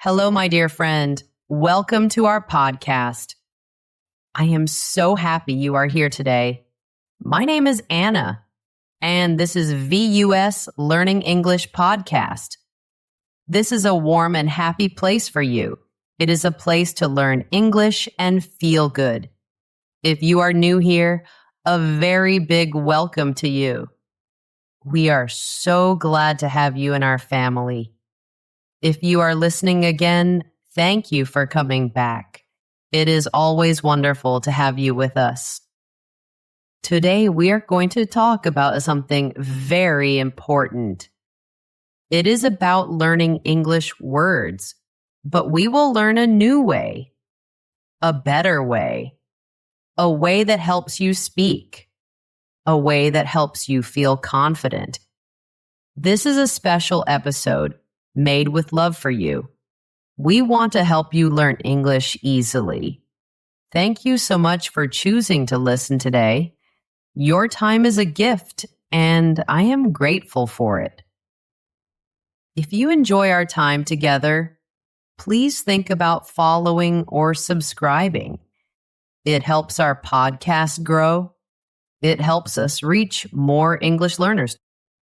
Hello, my dear friend. Welcome to our podcast. I am so happy you are here today. My name is Anna, and this is VUS Learning English Podcast. This is a warm and happy place for you. It is a place to learn English and feel good. If you are new here, a very big welcome to you. We are so glad to have you in our family. If you are listening again, thank you for coming back. It is always wonderful to have you with us. Today, we are going to talk about something very important. It is about learning English words, but we will learn a new way, a better way, a way that helps you speak, a way that helps you feel confident. This is a special episode made with love for you. We want to help you learn English easily. Thank you so much for choosing to listen today. Your time is a gift, and I am grateful for it. If you enjoy our time together, please think about following or subscribing. It helps our podcast grow. It helps us reach more English learners.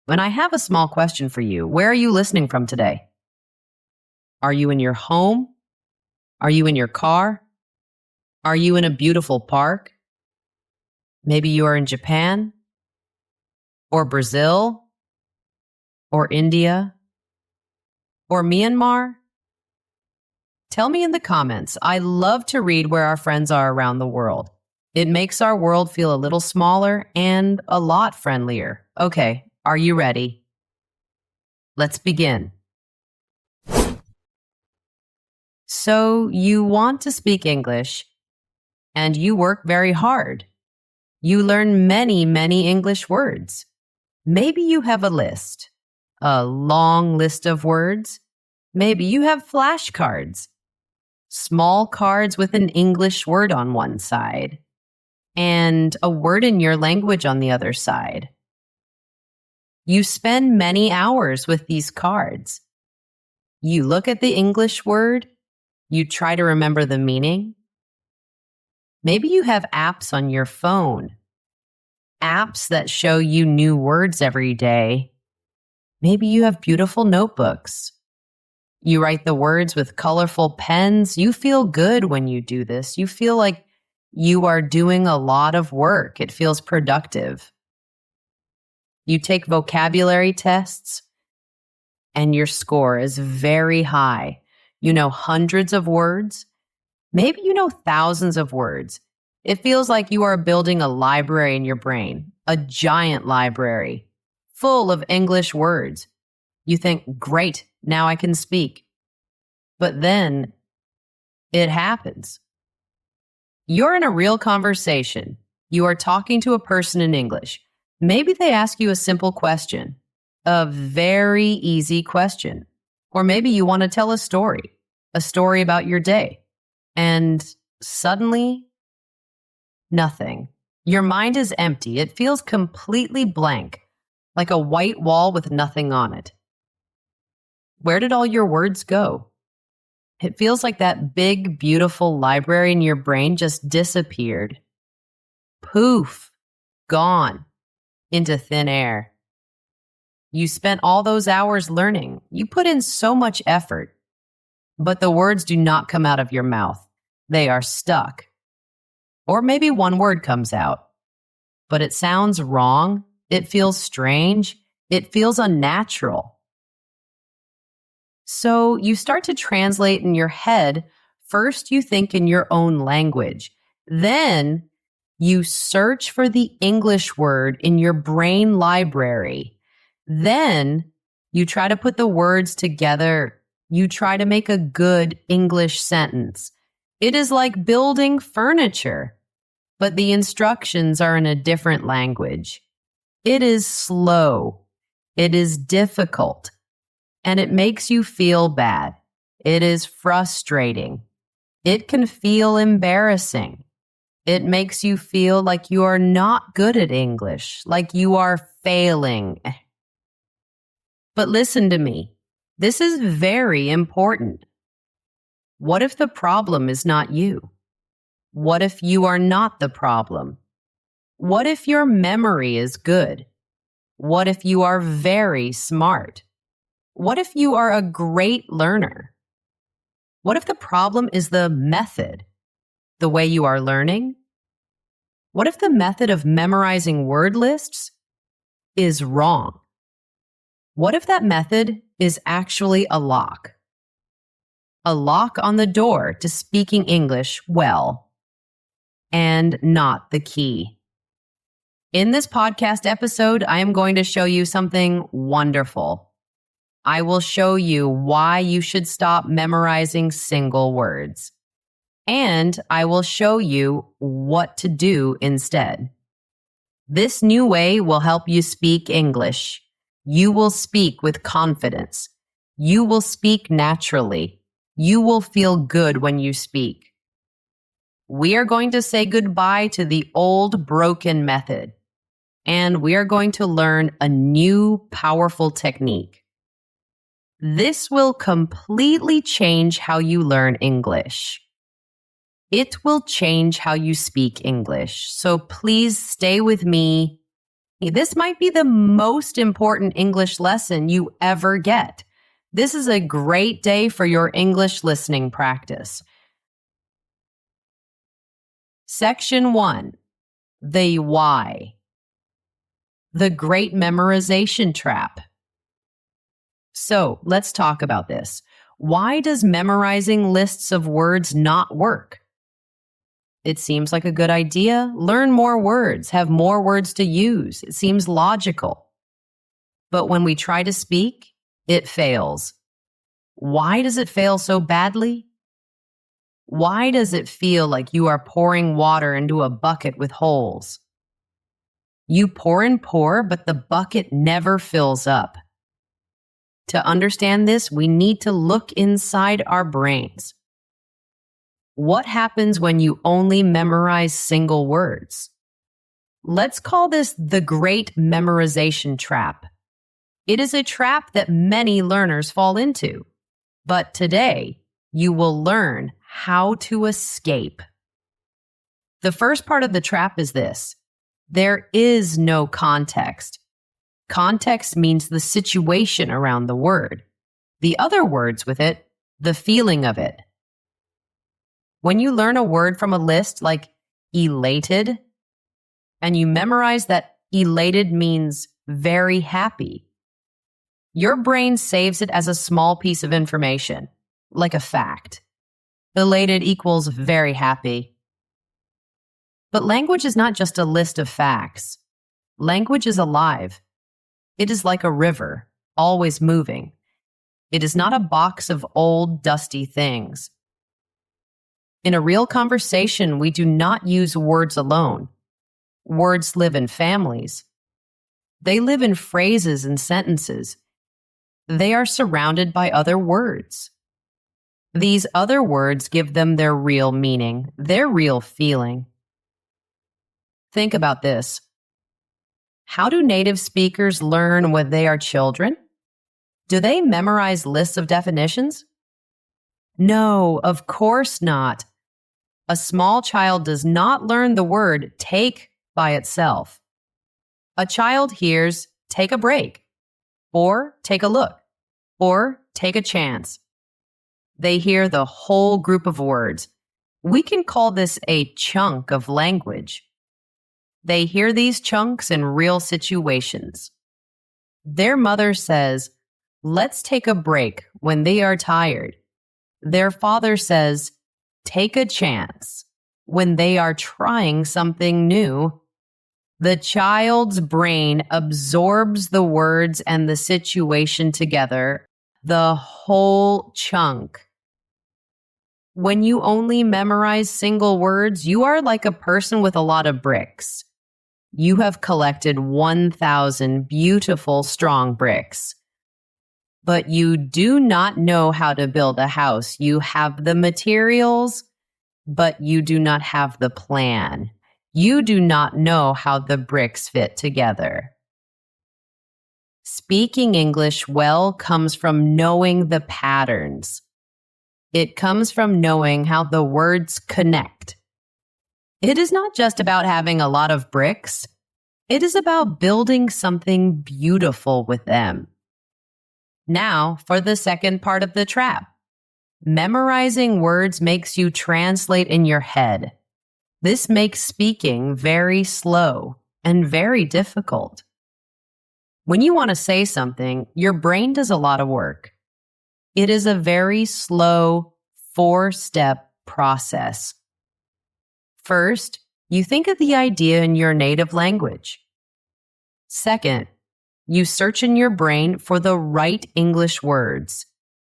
And I have a small question for you. Where are you listening from today? Are you in your home? Are you in your car? Are you in a beautiful park? Maybe you are in Japan, or Brazil, or India, or Myanmar? Tell me in the comments. I love to read where our friends are around the world. It makes our world feel a little smaller and a lot friendlier. Okay. Are you ready? Let's begin. So you want to speak English, and you work very hard. You learn many, many English words. Maybe you have a list, a long list of words. Maybe you have flashcards, small cards with an English word on one side, and a word in your language on the other side. You spend many hours with these cards. You look at the English word. You try to remember the meaning. Maybe you have apps on your phone, apps that show you new words every day. Maybe you have beautiful notebooks. You write the words with colorful pens. You feel good when you do this. You feel like you are doing a lot of work. It feels productive. You take vocabulary tests, and your score is very high. You know hundreds of words. Maybe you know thousands of words. It feels like you are building a library in your brain, a giant library, full of English words. You think, great, now I can speak. But then it happens. You're in a real conversation. You are talking to a person in English. Maybe they ask you a simple question, a very easy question. Or maybe you want to tell a story about your day. And suddenly, nothing. Your mind is empty. It feels completely blank, like a white wall with nothing on it. Where did all your words go? It feels like that big, beautiful library in your brain just disappeared. Poof, gone. Into thin air. You spent all those hours learning. You put in so much effort, but the words do not come out of your mouth. They are stuck. Or maybe one word comes out, but it sounds wrong. It feels strange. It feels unnatural. So you start to translate in your head. First, you think in your own language. Then you search for the English word in your brain library. Then you try to put the words together. You try to make a good English sentence. It is like building furniture, but the instructions are in a different language. It is slow. It is difficult. And it makes you feel bad. It is frustrating. It can feel embarrassing. It makes you feel like you are not good at English, like you are failing. But listen to me. This is very important. What if the problem is not you? What if you are not the problem? What if your memory is good? What if you are very smart? What if you are a great learner? What if the problem is the method, the way you are learning? What if the method of memorizing word lists is wrong? What if that method is actually a lock? A lock on the door to speaking English well, and not the key. In this podcast episode, I am going to show you something wonderful. I will show you why you should stop memorizing single words. And I will show you what to do instead. This new way will help you speak English. You will speak with confidence. You will speak naturally. You will feel good when you speak. We are going to say goodbye to the old broken method, and we are going to learn a new powerful technique. This will completely change how you learn English. It will change how you speak English. So please stay with me. This might be the most important English lesson you ever get. This is a great day for your English listening practice. Section 1. The why. The great memorization trap. So let's talk about this. Why does memorizing lists of words not work? It seems like a good idea. Learn more words, have more words to use. It seems logical. But when we try to speak, it fails. Why does it fail so badly? Why does it feel like you are pouring water into a bucket with holes? You pour and pour, but the bucket never fills up. To understand this, we need to look inside our brains. What happens when you only memorize single words? Let's call this the great memorization trap. It is a trap that many learners fall into. But today, you will learn how to escape. The first part of the trap is this. There is no context. Context means the situation around the word. The other words with it, the feeling of it. When you learn a word from a list like elated, and you memorize that elated means very happy, your brain saves it as a small piece of information, like a fact. Elated equals very happy. But language is not just a list of facts. Language is alive. It is like a river, always moving. It is not a box of old, dusty things. In a real conversation, we do not use words alone. Words live in families. They live in phrases and sentences. They are surrounded by other words. These other words give them their real meaning, their real feeling. Think about this. How do native speakers learn when they are children? Do they memorize lists of definitions? No, of course not. A small child does not learn the word take by itself. A child hears take a break, or take a look, or take a chance. They hear the whole group of words. We can call this a chunk of language. They hear these chunks in real situations. Their mother says, "Let's take a break," when they are tired. Their father says, "Take a chance," when they are trying something new. The child's brain absorbs the words and the situation together, the whole chunk. When you only memorize single words, you are like a person with a lot of bricks. You have collected 1,000 beautiful, strong bricks. But you do not know how to build a house. You have the materials, but you do not have the plan. You do not know how the bricks fit together. Speaking English well comes from knowing the patterns. It comes from knowing how the words connect. It is not just about having a lot of bricks. It is about building something beautiful with them. Now, for the second part of the trap. Memorizing words makes you translate in your head. This makes speaking very slow and very difficult. When you want to say something, your brain does a lot of work. It is a very slow, 4-step process. First, you think of the idea in your native language. Second, you search in your brain for the right English words.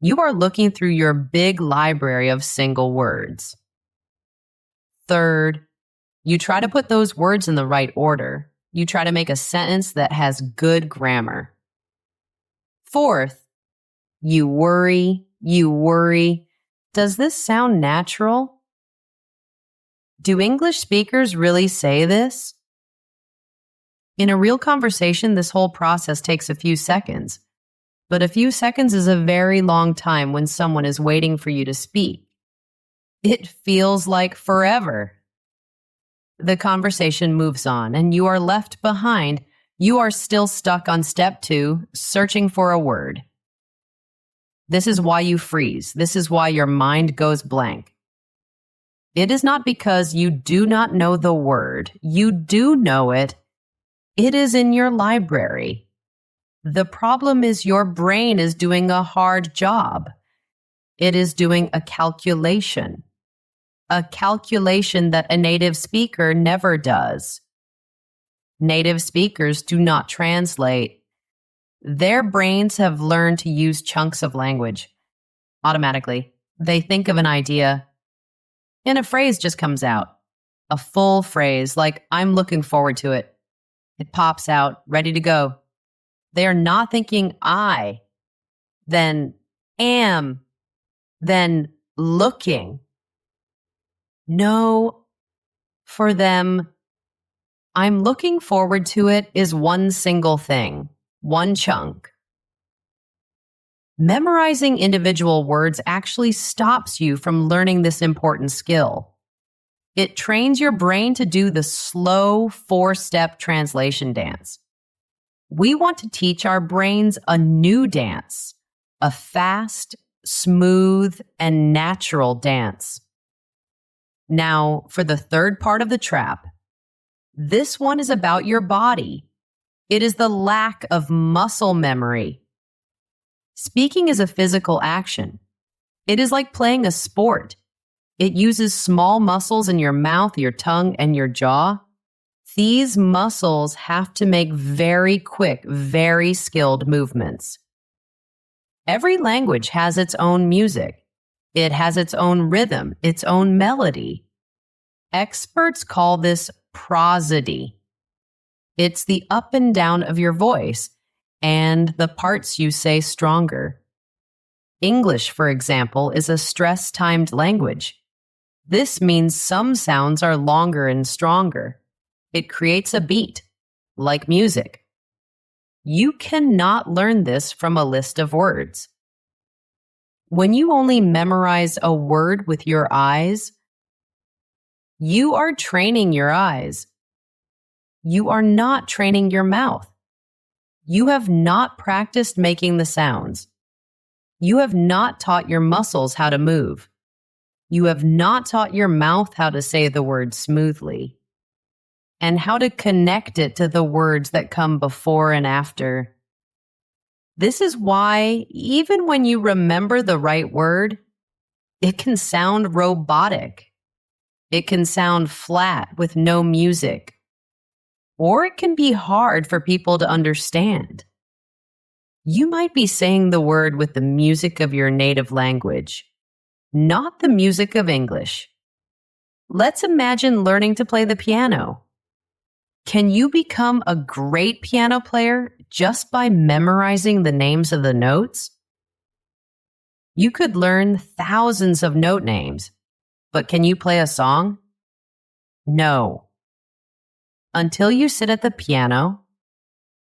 You are looking through your big library of single words. Third, you try to put those words in the right order. You try to make a sentence that has good grammar. Fourth, you worry. Does this sound natural? Do English speakers really say this? In a real conversation, this whole process takes a few seconds. But a few seconds is a very long time when someone is waiting for you to speak. It feels like forever. The conversation moves on and you are left behind. You are still stuck on step 2, searching for a word. This is why you freeze. This is why your mind goes blank. It is not because you do not know the word. You do know it. It is in your library. The problem is your brain is doing a hard job. It is doing a calculation that a native speaker never does. Native speakers do not translate. Their brains have learned to use chunks of language. Automatically, they think of an idea, and a phrase just comes out. A full phrase, like, I'm looking forward to it. It pops out, ready to go. They are not thinking I, then am, then looking. No, for them, I'm looking forward to it is one single thing, one chunk. Memorizing individual words actually stops you from learning this important skill. It trains your brain to do the slow 4-step translation dance. We want to teach our brains a new dance, a fast, smooth, and natural dance. Now, for the third part of the trap. This one is about your body. It is the lack of muscle memory. Speaking is a physical action. It is like playing a sport. It uses small muscles in your mouth, your tongue, and your jaw. These muscles have to make very quick, very skilled movements. Every language has its own music. It has its own rhythm, its own melody. Experts call this prosody. It's the up and down of your voice and the parts you say stronger. English, for example, is a stress-timed language. This means some sounds are longer and stronger. It creates a beat, like music. You cannot learn this from a list of words. When you only memorize a word with your eyes, you are training your eyes. You are not training your mouth. You have not practiced making the sounds. You have not taught your muscles how to move. You have not taught your mouth how to say the word smoothly and how to connect it to the words that come before and after. This is why, even when you remember the right word, it can sound robotic. It can sound flat with no music. Or it can be hard for people to understand. You might be saying the word with the music of your native language, not the music of English. Let's imagine learning to play the piano. Can you become a great piano player just by memorizing the names of the notes? You could learn thousands of note names, but can you play a song? No. Until you sit at the piano,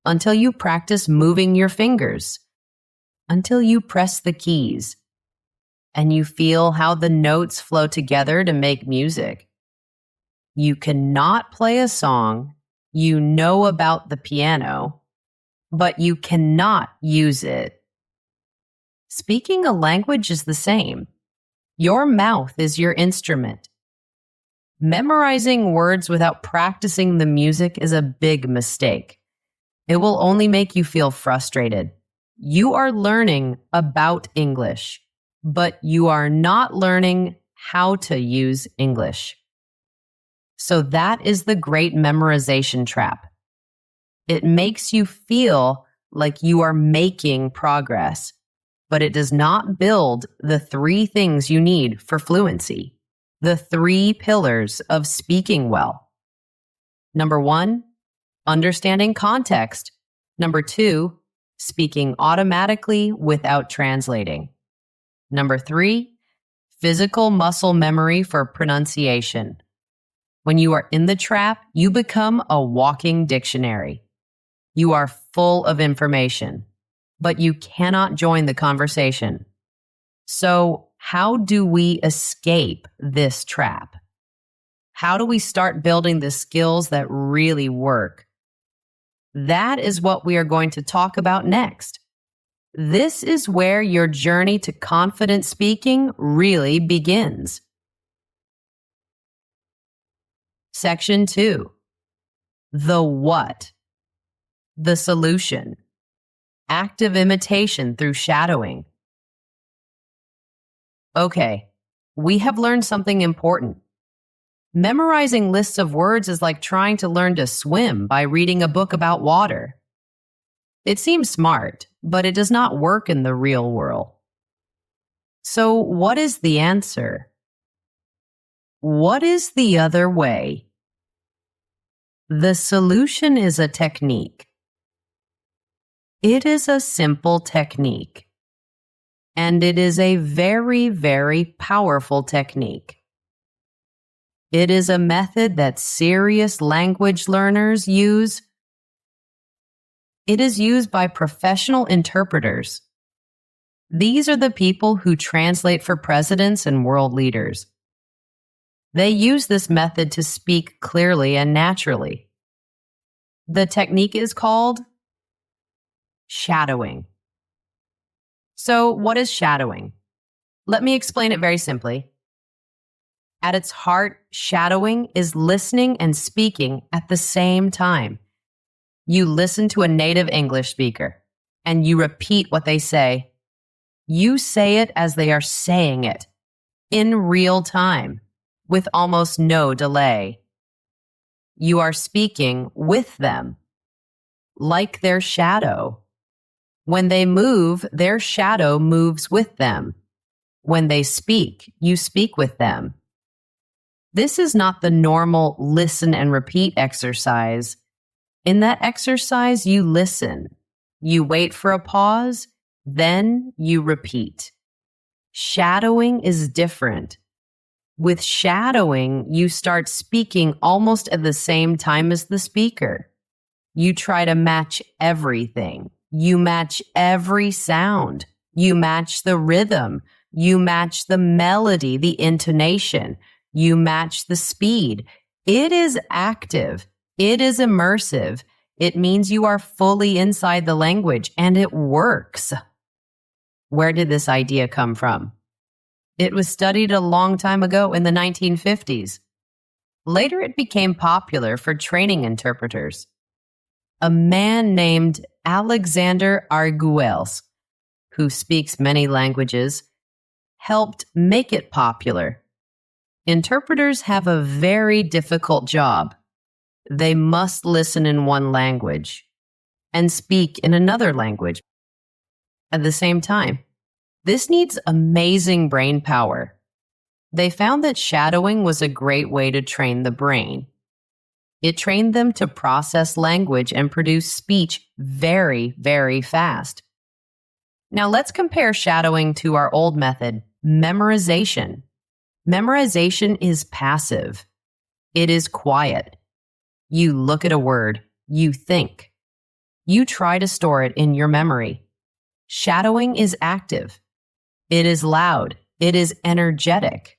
until you practice moving your fingers, until you press the keys. and you feel how the notes flow together to make music. You cannot play a song you know about the piano, but you cannot use it. Speaking a language is the same. Your mouth is your instrument. Memorizing words without practicing the music is a big mistake. It will only make you feel frustrated. You are learning about English, but you are not learning how to use English. So that is the great memorization trap. It makes you feel like you are making progress, but it does not build the 3 things you need for fluency, the 3 pillars of speaking well. Number 1, understanding context. Number 2, speaking automatically without translating. Number 3, physical muscle memory for pronunciation. When you are in the trap, you become a walking dictionary. You are full of information, but you cannot join the conversation. So, how do we escape this trap? How do we start building the skills that really work? That is what we are going to talk about next. This is where your journey to confident speaking really begins. Section 2. The what? The solution. Active imitation through shadowing. Okay, we have learned something important. Memorizing lists of words is like trying to learn to swim by reading a book about water. It seems smart, but it does not work in the real world. So, what is the answer? What is the other way? The solution is a technique. It is a simple technique. And it is a very, very powerful technique. It is a method that serious language learners use. It is used by professional interpreters. These are the people who translate for presidents and world leaders. They use this method to speak clearly and naturally. The technique is called shadowing. So, what is shadowing? Let me explain it very simply. At its heart, shadowing is listening and speaking at the same time. You listen to a native English speaker, and you repeat what they say. You say it as they are saying it, in real time, with almost no delay. You are speaking with them, like their shadow. When they move, their shadow moves with them. When they speak, you speak with them. This is not the normal listen and repeat exercise. In that exercise, you listen. You wait for a pause, then you repeat. Shadowing is different. With shadowing, you start speaking almost at the same time as the speaker. You try to match everything. You match every sound. You match the rhythm. You match the melody, the intonation. You match the speed. It is active. It is immersive. It means you are fully inside the language, and it works. Where did this idea come from? It was studied a long time ago in the 1950s. Later, it became popular for training interpreters. A man named Alexander Arguelles, who speaks many languages, helped make it popular. Interpreters have a very difficult job. They must listen in one language and speak in another language at the same time. This needs amazing brain power. They found that shadowing was a great way to train the brain. It trained them to process language and produce speech very, very fast. Now let's compare shadowing to our old method, memorization. Memorization is passive. It is quiet. You look at a word, you think. You try to store it in your memory. Shadowing is active. It is loud. It is energetic.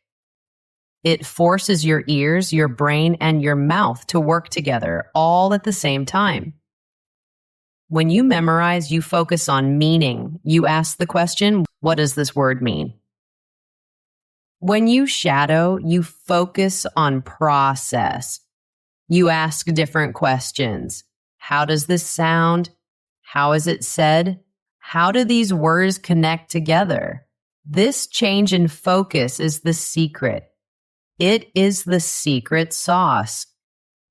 It forces your ears, your brain, and your mouth to work together all at the same time. When you memorize, you focus on meaning. You ask the question, what does this word mean? When you shadow, you focus on process. You ask different questions. How does this sound? How is it said? How do these words connect together? This change in focus is the secret. It is the secret sauce.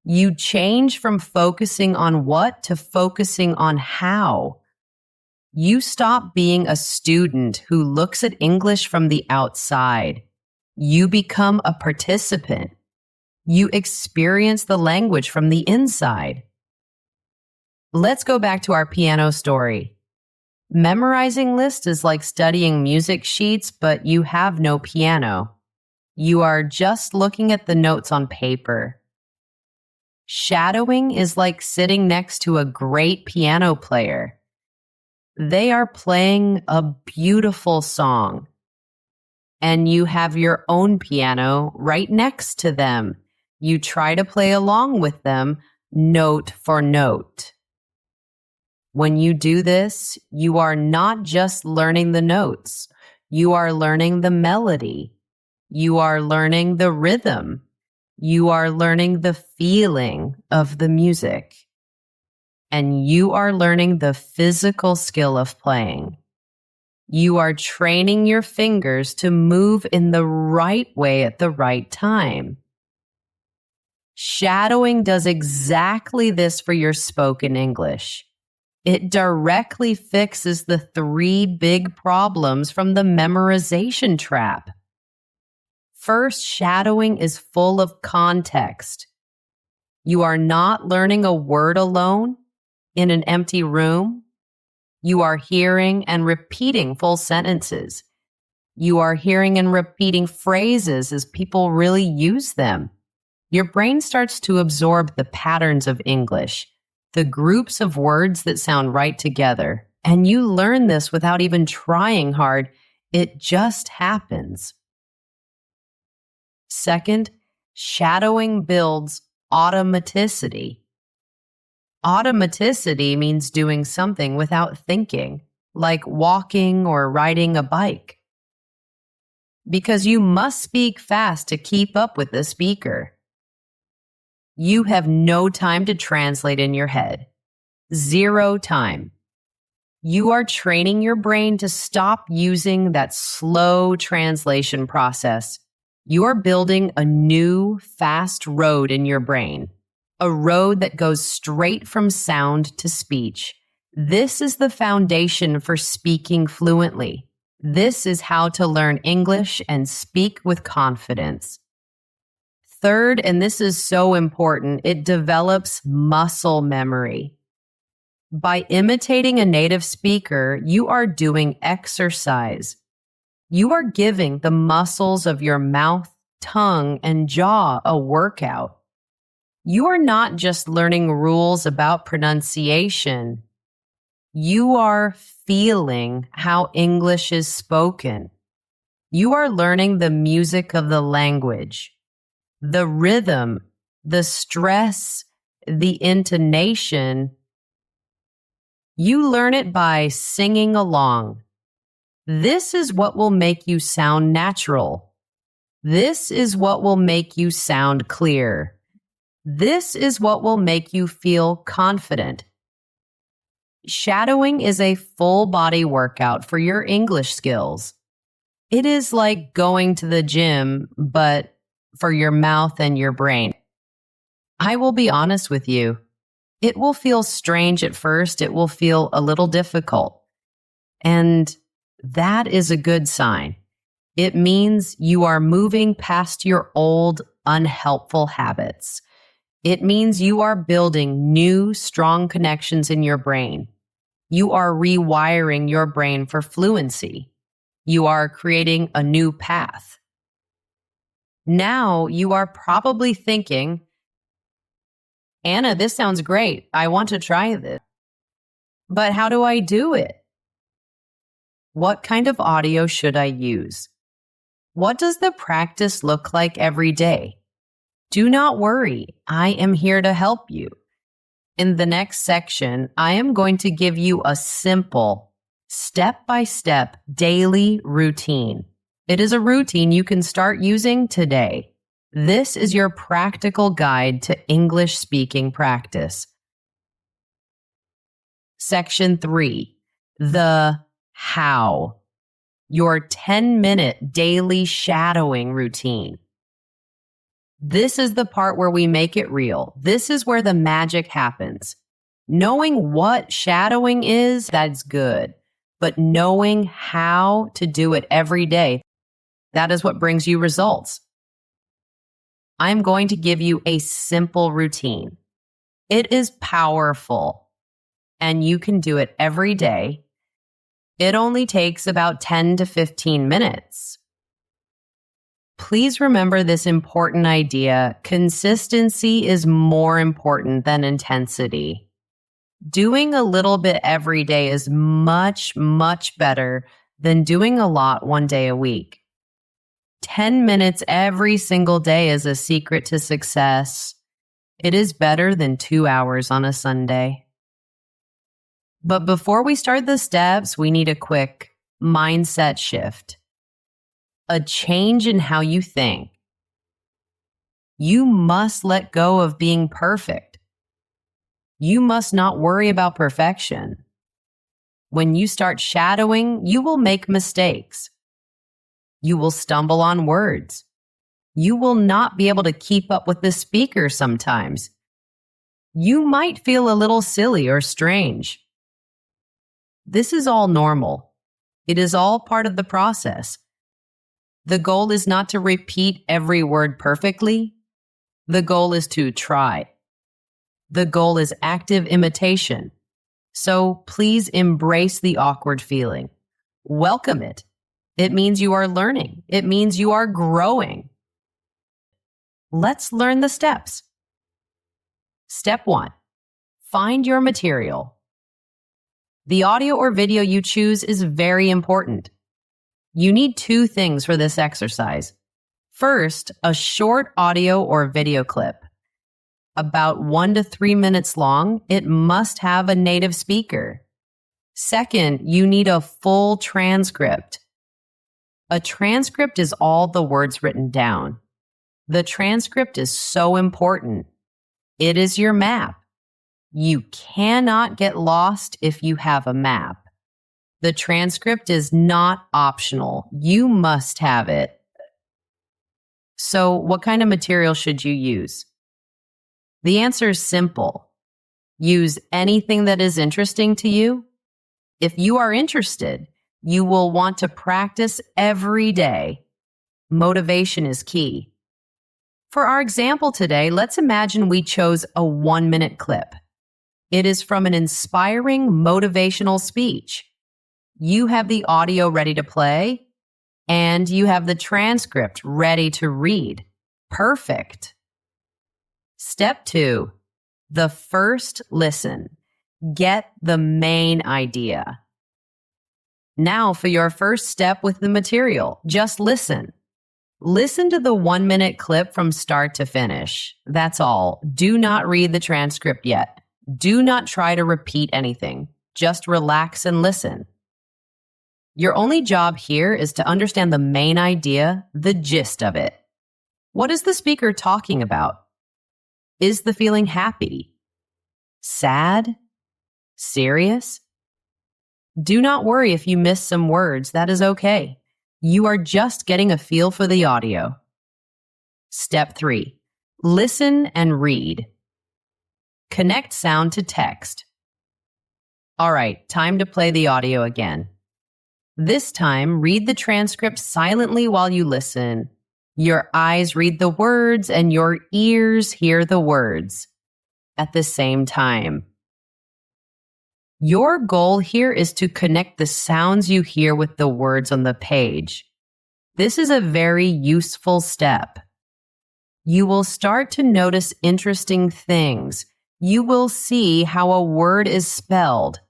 You change from focusing on what to focusing on how. You stop being a student who looks at English from the outside. You become a participant. You experience the language from the inside. Let's go back to our piano story. Memorizing lists is like studying music sheets, but you have no piano. You are just looking at the notes on paper. Shadowing is like sitting next to a great piano player. They are playing a beautiful song, and you have your own piano right next to them. You try to play along with them, note for note. When you do this, you are not just learning the notes. You are learning the melody. You are learning the rhythm. You are learning the feeling of the music. And you are learning the physical skill of playing. You are training your fingers to move in the right way at the right time. Shadowing does exactly this for your spoken English. It directly fixes the 3 big problems from the memorization trap. First, shadowing is full of context. You are not learning a word alone in an empty room. You are hearing and repeating full sentences. You are hearing and repeating phrases as people really use them. Your brain starts to absorb the patterns of English, the groups of words that sound right together. And you learn this without even trying hard. It just happens. Second, shadowing builds automaticity. Automaticity means doing something without thinking, like walking or riding a bike. Because you must speak fast to keep up with the speaker. You have no time to translate in your head. 0 time. You are training your brain to stop using that slow translation process. You are building a new, fast road in your brain, a road that goes straight from sound to speech. This is the foundation for speaking fluently. This is how to learn English and speak with confidence. Third, and this is so important, it develops muscle memory. By imitating a native speaker, you are doing exercise. You are giving the muscles of your mouth, tongue, and jaw a workout. You are not just learning rules about pronunciation. You are feeling how English is spoken. You are learning the music of the language, the rhythm, the stress, the intonation. You learn it by singing along. This is what will make you sound natural. This is what will make you sound clear. This is what will make you feel confident. Shadowing is a full body workout for your English skills. It is like going to the gym, but for your mouth and your brain. I will be honest with you. It will feel strange at first. It will feel a little difficult. And that is a good sign. It means you are moving past your old, unhelpful habits. It means you are building new, strong connections in your brain. You are rewiring your brain for fluency. You are creating a new path. Now you are probably thinking, Anna, this sounds great. I want to try this. But how do I do it? What kind of audio should I use? What does the practice look like every day? Do not worry, I am here to help you. In the next section, I am going to give you a simple, step-by-step daily routine. It is a routine you can start using today. This is your practical guide to English speaking practice. Section 3, the how. Your 10-minute daily shadowing routine. This is the part where we make it real. This is where the magic happens. Knowing what shadowing is, that's good. But knowing how to do it every day, that is what brings you results. I'm going to give you a simple routine. It is powerful, and you can do it every day. It only takes about 10 to 15 minutes. Please remember this important idea. Consistency is more important than intensity. Doing a little bit every day is much, much better than doing a lot one day a week. 10 minutes every single day is a secret to success. It is better than 2 hours on a Sunday. But before we start the steps, we need a quick mindset shift. A change in how you think. You must let go of being perfect. You must not worry about perfection. When you start shadowing, you will make mistakes. You will stumble on words. You will not be able to keep up with the speaker sometimes. You might feel a little silly or strange. This is all normal. It is all part of the process. The goal is not to repeat every word perfectly. The goal is to try. The goal is active imitation. So please embrace the awkward feeling. Welcome it. It means you are learning. It means you are growing. Let's learn the steps. Step 1. Find your material. The audio or video you choose is very important. You need 2 things for this exercise. First, a short audio or video clip. About 1 to 3 minutes long, it must have a native speaker. Second, you need a full transcript. A transcript is all the words written down. The transcript is so important. It is your map. You cannot get lost if you have a map. The transcript is not optional. You must have it. So, what kind of material should you use? The answer is simple. Use anything that is interesting to you. If you are interested, you will want to practice every day. Motivation is key. For our example today, let's imagine we chose a 1-minute clip. It is from an inspiring motivational speech. You have the audio ready to play, and you have the transcript ready to read. Perfect. Step 2, the first listen. Get the main idea. Now for your first step with the material, just listen. Listen to the 1-minute clip from start to finish. That's all. Do not read the transcript yet. Do not try to repeat anything. Just relax and listen. Your only job here is to understand the main idea, the gist of it. What is the speaker talking about? Is the feeling happy? Sad? Serious? Do not worry if you miss some words. That is okay. You are just getting a feel for the audio. Step 3. Listen and read. Connect sound to text. All right, time to play the audio again. This time, read the transcript silently while you listen. Your eyes read the words and your ears hear the words at the same time. Your goal here is to connect the sounds you hear with the words on the page. This is a very useful step. You will start to notice interesting things. You will see how a word is spelled,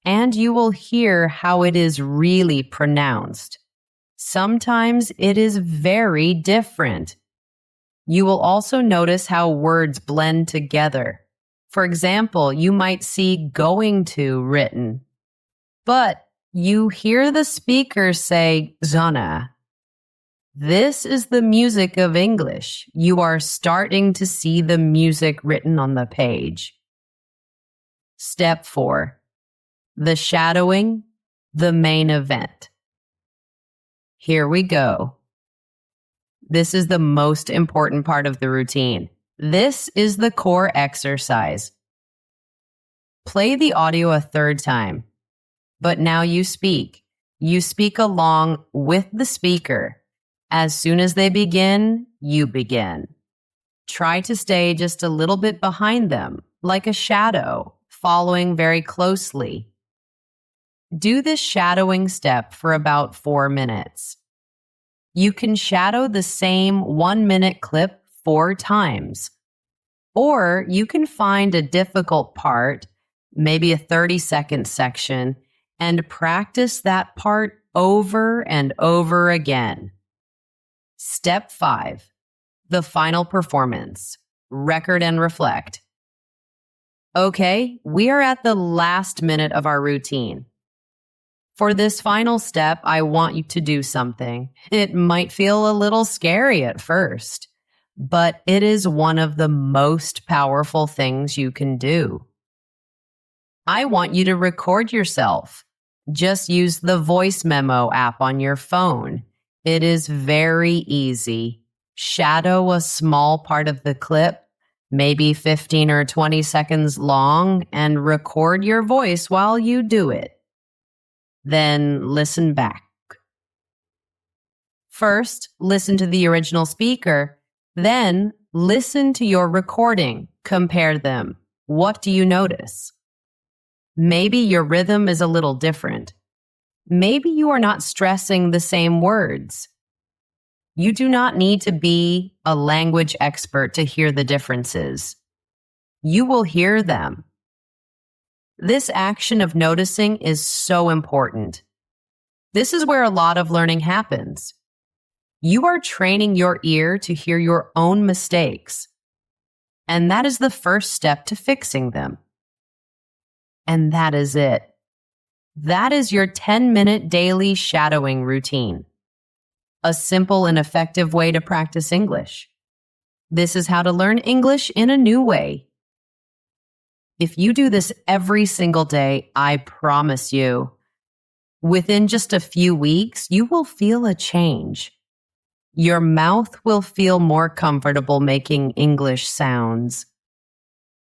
and you will hear how it is really pronounced. Sometimes it is very different. You will also notice how words blend together. For example, you might see going to written, but you hear the speaker say zona. This is the music of English. You are starting to see the music written on the page. Step 4. The shadowing, the main event. Here we go. This is the most important part of the routine. This is the core exercise. Play the audio a third time, but now you speak. You speak along with the speaker. As soon as they begin, you begin. Try to stay just a little bit behind them, like a shadow, following very closely. Do this shadowing step for about 4 minutes. You can shadow the same 1-minute clip 4 times. Or you can find a difficult part, maybe a 30-second section, and practice that part over and over again. Step 5. The final performance. Record and reflect. Okay, we are at the last minute of our routine. For this final step, I want you to do something. It might feel a little scary at first, but it is one of the most powerful things you can do. I want you to record yourself. Just use the voice memo app on your phone. It is very easy. Shadow a small part of the clip, maybe 15 or 20 seconds long, and record your voice while you do it. Then listen back. First, listen to the original speaker. Then, listen to your recording. Compare them. What do you notice? Maybe your rhythm is a little different. Maybe you are not stressing the same words. You do not need to be a language expert to hear the differences. You will hear them. This action of noticing is so important. This is where a lot of learning happens. You are training your ear to hear your own mistakes. And that is the first step to fixing them. And that is it. That is your 10-minute daily shadowing routine. A simple and effective way to practice English. This is how to learn English in a new way. If you do this every single day, I promise you, within just a few weeks, you will feel a change. Your mouth will feel more comfortable making English sounds.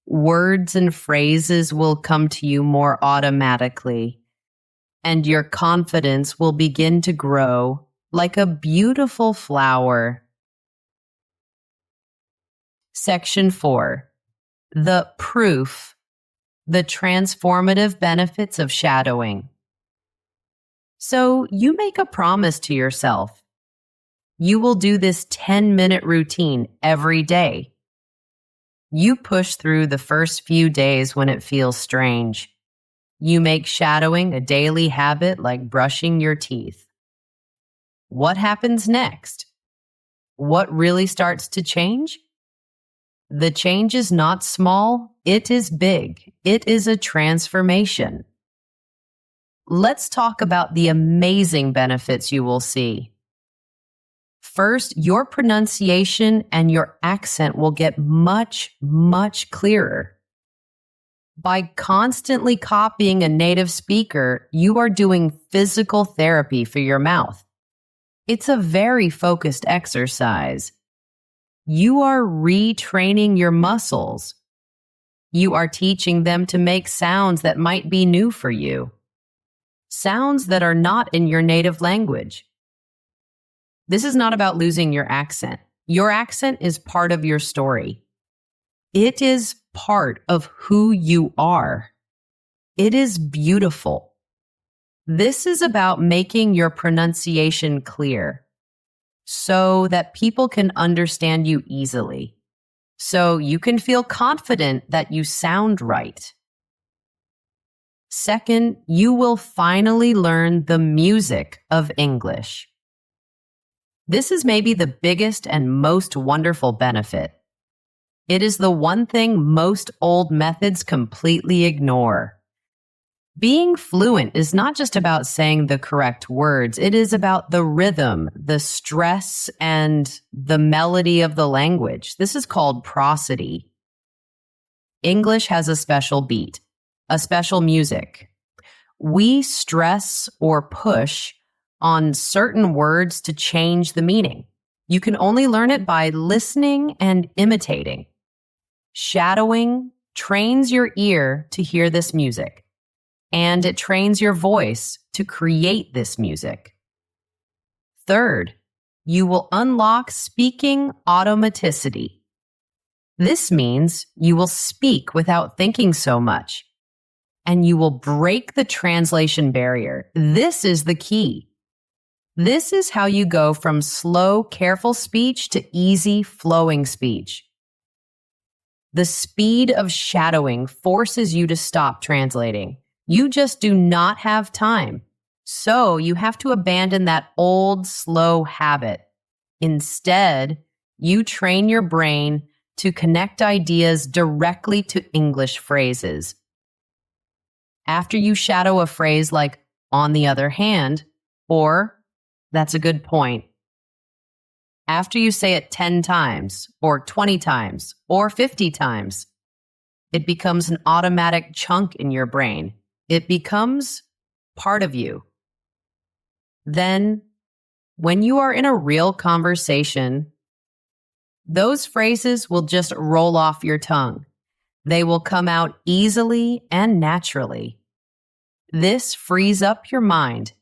Words and phrases will come to you more automatically, and your confidence will begin to grow like a beautiful flower. Section 4. The proof. The transformative benefits of shadowing. So you make a promise to yourself. You will do this 10-minute routine every day. You push through the first few days when it feels strange. You make shadowing a daily habit like brushing your teeth. What happens next? What really starts to change? The change is not small, it is big. It is a transformation. Let's talk about the amazing benefits you will see. First, your pronunciation and your accent will get much, much clearer. By constantly copying a native speaker, you are doing physical therapy for your mouth. It's a very focused exercise. You are retraining your muscles. You are teaching them to make sounds that might be new for you. Sounds that are not in your native language. This is not about losing your accent. Your accent is part of your story. It is part of who you are. It is beautiful. This is about making your pronunciation clear so that people can understand you easily, so you can feel confident that you sound right. Second, you will finally learn the music of English. This is maybe the biggest and most wonderful benefit. It is the one thing most old methods completely ignore. Being fluent is not just about saying the correct words. It is about the rhythm, the stress, and the melody of the language. This is called prosody. English has a special beat, a special music. We stress or push on certain words to change the meaning. You can only learn it by listening and imitating. Shadowing trains your ear to hear this music, and it trains your voice to create this music. Third, you will unlock speaking automaticity. This means you will speak without thinking so much, and you will break the translation barrier. This is the key. This is how you go from slow, careful speech to easy, flowing speech. The speed of shadowing forces you to stop translating. You just do not have time. So you have to abandon that old, slow habit. Instead, you train your brain to connect ideas directly to English phrases. After you shadow a phrase like, on the other hand, or, that's a good point. After you say it 10 times, or 20 times, or 50 times, it becomes an automatic chunk in your brain. It becomes part of you. Then, when you are in a real conversation, those phrases will just roll off your tongue. They will come out easily and naturally. This frees up your mind.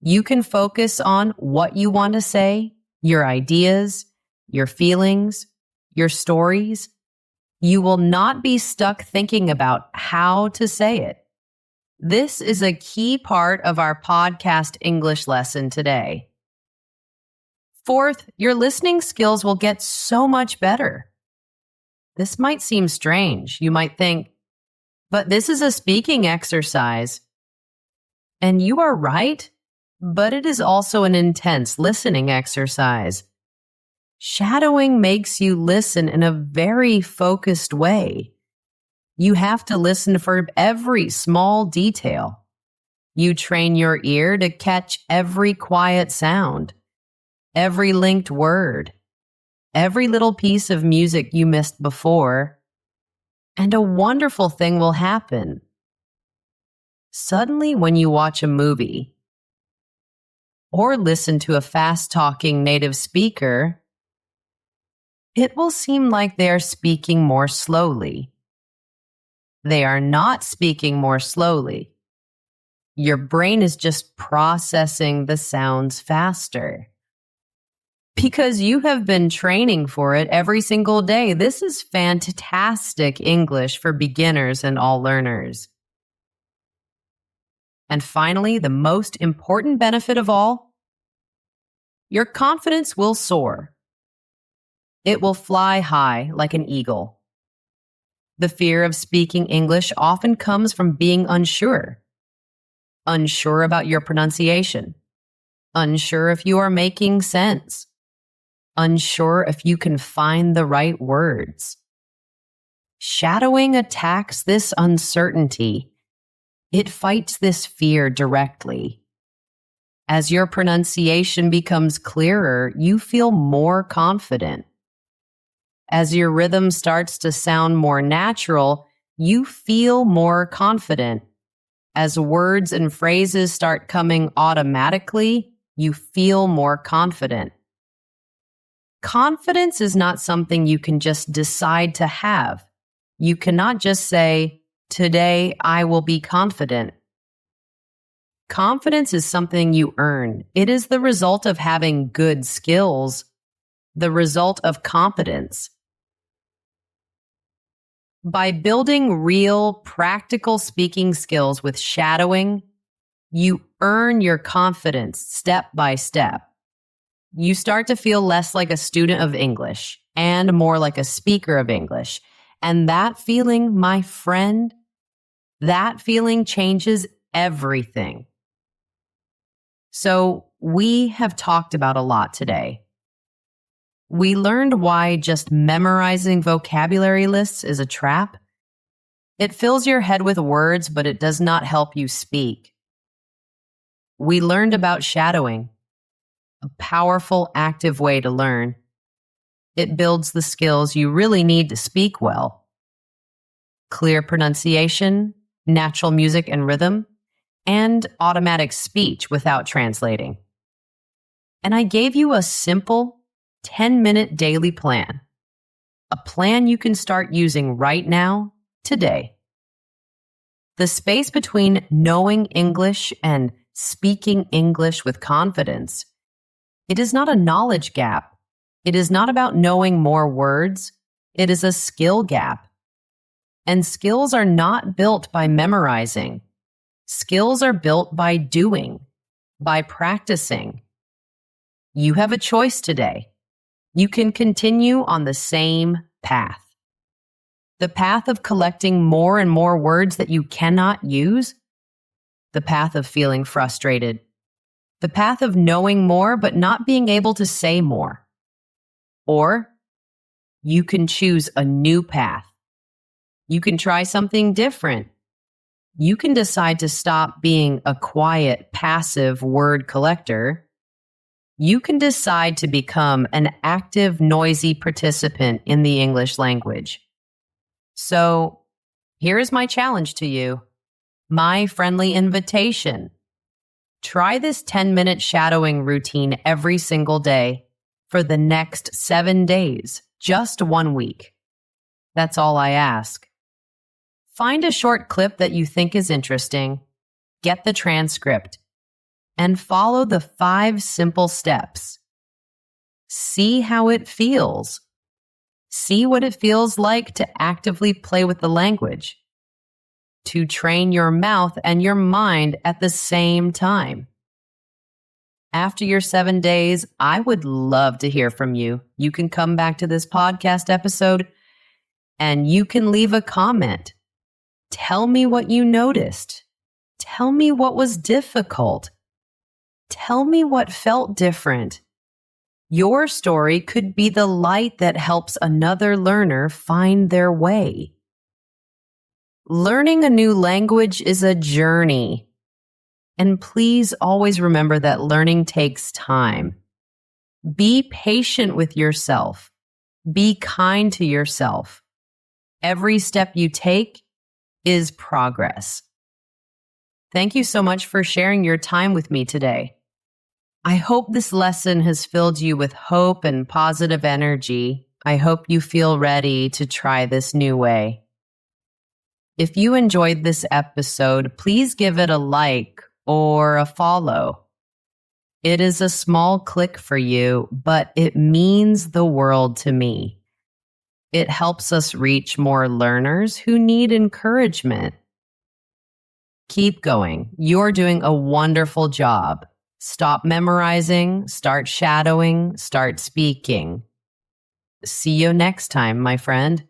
You can focus on what you want to say, your ideas, your feelings, your stories. You will not be stuck thinking about how to say it. This is a key part of our podcast English lesson today. Fourth, your listening skills will get so much better. This might seem strange. You might think, but this is a speaking exercise. And you are right. But it is also an intense listening exercise. Shadowing makes you listen in a very focused way. You have to listen for every small detail. You train your ear to catch every quiet sound, every linked word, every little piece of music you missed before, and a wonderful thing will happen. Suddenly, when you watch a movie, or listen to a fast-talking native speaker, it will seem like they are speaking more slowly. They are not speaking more slowly. Your brain is just processing the sounds faster. Because you have been training for it every single day. This is fantastic English for beginners and all learners. And finally, the most important benefit of all, your confidence will soar. It will fly high like an eagle. The fear of speaking English often comes from being unsure. Unsure about your pronunciation. Unsure if you are making sense. Unsure if you can find the right words. Shadowing attacks this uncertainty. It fights this fear directly. As your pronunciation becomes clearer, you feel more confident. As your rhythm starts to sound more natural, you feel more confident. As words and phrases start coming automatically, you feel more confident. Confidence is not something you can just decide to have. You cannot just say, today, I will be confident. Confidence is something you earn. It is the result of having good skills, the result of competence. By building real, practical speaking skills with shadowing, you earn your confidence step by step. You start to feel less like a student of English and more like a speaker of English. And that feeling, my friend, that feeling changes everything. So We have talked about a lot today. We learned why just memorizing vocabulary lists is a trap. It fills your head with words, but it does not help you speak. We learned about shadowing, a powerful, active way to learn. It builds the skills you really need to speak well. Clear pronunciation, natural music and rhythm, and automatic speech without translating. And I gave you a simple 10-minute daily plan, a plan you can start using right now, today. The space between knowing English and speaking English with confidence, it is not a knowledge gap. It is not about knowing more words. It is a skill gap. And skills are not built by memorizing. Skills are built by doing, by practicing. You have a choice today. You can continue on the same path. The path of collecting more and more words that you cannot use. The path of feeling frustrated. The path of knowing more but not being able to say more. Or you can choose a new path. You can try something different. You can decide to stop being a quiet, passive word collector. You can decide to become an active, noisy participant in the English language. So, here is my challenge to you, my friendly invitation. Try this 10-minute shadowing routine every single day for the next 7 days, just 1 week. That's all I ask. Find a short clip that you think is interesting, get the transcript, and follow the 5 simple steps. See how it feels. See what it feels like to actively play with the language, to train your mouth and your mind at the same time. After your 7 days, I would love to hear from you. You can come back to this podcast episode and you can leave a comment. Tell me what you noticed. Tell me what was difficult. Tell me what felt different. Your story could be the light that helps another learner find their way. Learning a new language is a journey. And please always remember that learning takes time. Be patient with yourself. Be kind to yourself. Every step you take is progress. Thank you so much for sharing your time with me today. I hope this lesson has filled you with hope and positive energy. I hope you feel ready to try this new way. If you enjoyed this episode, please give it a like or a follow. It is a small click for you, but it means the world to me. It helps us reach more learners who need encouragement. Keep going. You're doing a wonderful job. Stop memorizing, start shadowing, start speaking. See you next time, my friend.